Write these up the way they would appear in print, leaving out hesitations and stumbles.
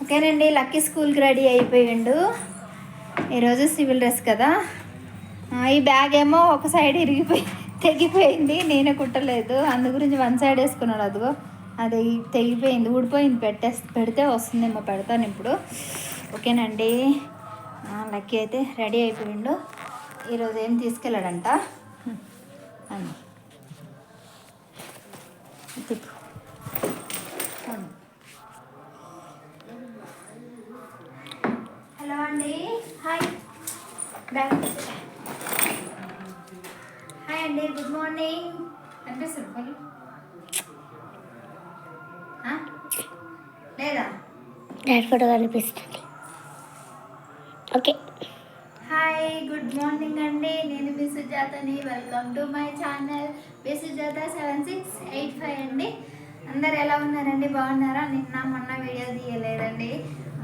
ఓకేనండి, లక్కీ స్కూల్కి రెడీ అయిపోయిండు. ఈరోజు సివిల్ డ్రెస్ కదా. ఈ బ్యాగ్ ఏమో ఒక సైడ్ తెగిపోయింది, నేనే కుట్టలేదు, అందు గురించి వన్ సైడ్ వేసుకున్నాడు. అదిగో అది తెగిపోయింది, ఊడిపోయింది. పెడితే వస్తుందేమో, పెడతాను ఇప్పుడు. ఓకేనండి, లక్కీ అయితే రెడీ అయిపోయిండు. ఈరోజు ఏం తీసుకెళ్ళాడంట అని తిప్పు. హలో అండి, హాయ్ హాయ్ అండి, గుడ్ మార్నింగ్. అనిపిస్తుంది పని లేదా? డాడ్ ఫోటో కనిపిస్తుంది. ఓకే, హాయ్ గుడ్ మార్నింగ్ అండి, నేను మీ సుజాతని. వెల్కమ్ టు మై ఛానల్ మీ సుజాత 7685 అండి. అందరు ఎలా ఉన్నారండి, బాగున్నారా? నిన్న మొన్న వీడియో తీయలేదండి,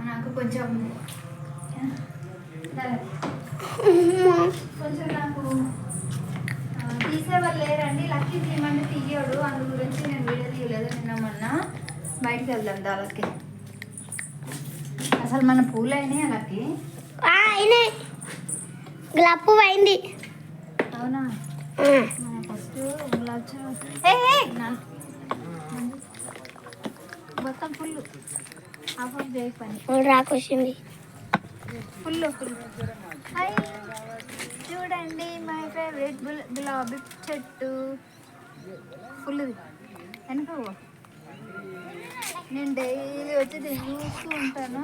నాకు కొంచెం నాకు తీసేవాళ్ళు లేరండి. లక్కీ తీయమంటే తీయడు, అందు గురించి నేను వీడియో తీయలేదు. నిన్న మొన్న బయటికి వెళ్దాం దానికి. అసలు మన పూలు అయినాయి లక్కీ? గులాబ్ పువ్వు అయింది. అవునా? ఫస్ట్ గులాబ్ మొత్తం ఫుల్ ఆఫ్ చేయి పని రాకొచ్చింది. ఫుల్ హాయ్, చూడండి మై ఫేవరెట్ గులాబీ చెట్టు ఫుల్ వెనుక. నేను డైలీ వచ్చి చూస్తూ ఉంటాను.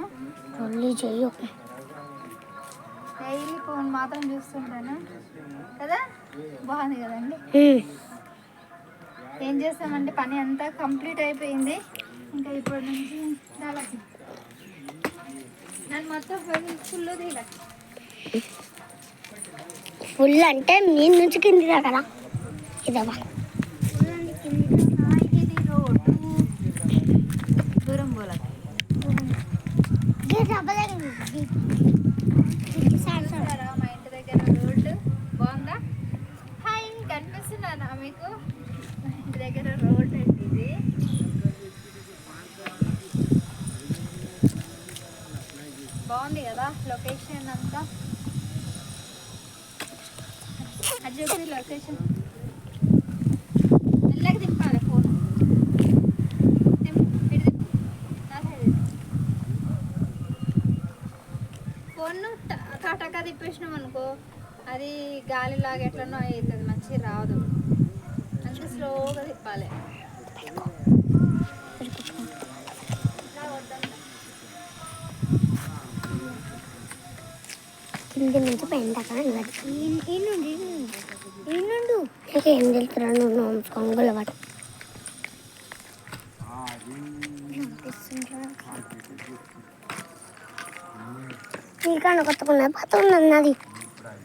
డైలీ ఫోన్ మాత్రం చూస్తుంటాను కదా. బాగుంది కదండి. ఏం చేస్తామండి, పని అంతా కంప్లీట్ అయిపోయింది. ఇంకా ఇప్పటి నుంచి దానికి నన్ను మొత్తం ఫుల్ తీయాలి. ఫుల్ అంటే మీ నుంచి కింది కదా. ఇదమ్మా ఇది రోడ్డు దూరం పోలేదు. మా ఇంటి దగ్గర రోడ్డు బాగుందా? హాయ్, కనిపిస్తున్నానా మీకు? మా ఇంటి దగ్గర రోడ్ అండి ఇది. బాగుంది కదా లొకేషన్ అంతా. అది చూసి లొకేషన్ మెల్లగా తిప్పాలి ఫోన్. ఫోన్ను టకా తిప్పేసినాం అనుకో, అది గాలిలాగా ఎట్లనో అవుతుంది, మంచిగా రాదు. అంతే స్లోగా తిప్పాలి. కింది నుంచి పైన దాకా ఈనుండు. ఏం తెలుస్తున్నాను నువ్వు కొంగుల వాడు. నీకన్నా కొత్తగా ఉన్నది, పాత ఉన్నది. నాది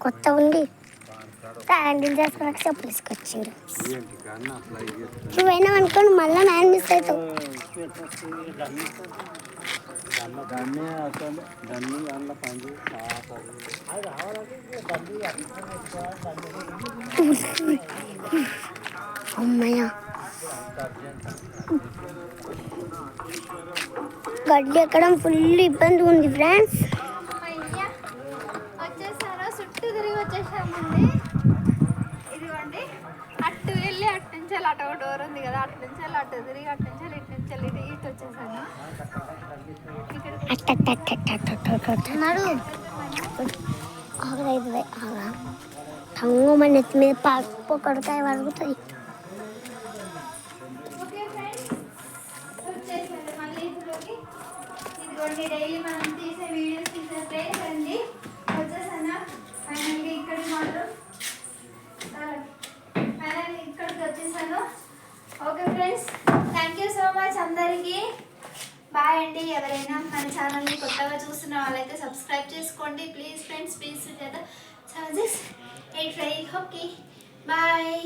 కొత్త ఉంది. హ్యాండిల్ చేసుకోవడానికి చెప్పులు తీసుకొచ్చారు. నువ్వైనా అనుకోండి, మళ్ళీ నేను మిస్ అవుతావు. అమ్మయ్య, గడ్డి ఎక్కడం ఫుల్ ఇబ్బంది ఉంది ఫ్రెండ్స్. వచ్చేసారా? చుట్టూ తిరిగి వచ్చేసామండి. ఇదిగోండి, అటు వెళ్ళి అటు నుంచి అటు ఒక డోర్ ఉంది కదా, అటు నుంచి అటు తిరిగి అటు నుంచి ఇటు నుంచి ఇటు వచ్చేసాను. టంగు మన నెత్తి మీద పొక్కడకాయ వరుగుతుంది. ఇదిగోండి, డైలీ మనం తీసే వీడియోస్ తీసే ప్లేస్ అండి. వచ్చేసాను ఫైనల్గా ఇక్కడికి మాత్రం ఇక్కడికి వచ్చేసాను. Okay friends, thank you so much అందరికీ. బాయ్ అండి. ఎవరైనా మన ఛానల్ని కొత్తగా చూస్తున్న వాళ్ళైతే సబ్స్క్రైబ్ చేసుకోండి please friends. Please Sujatha 7685. Okay bye.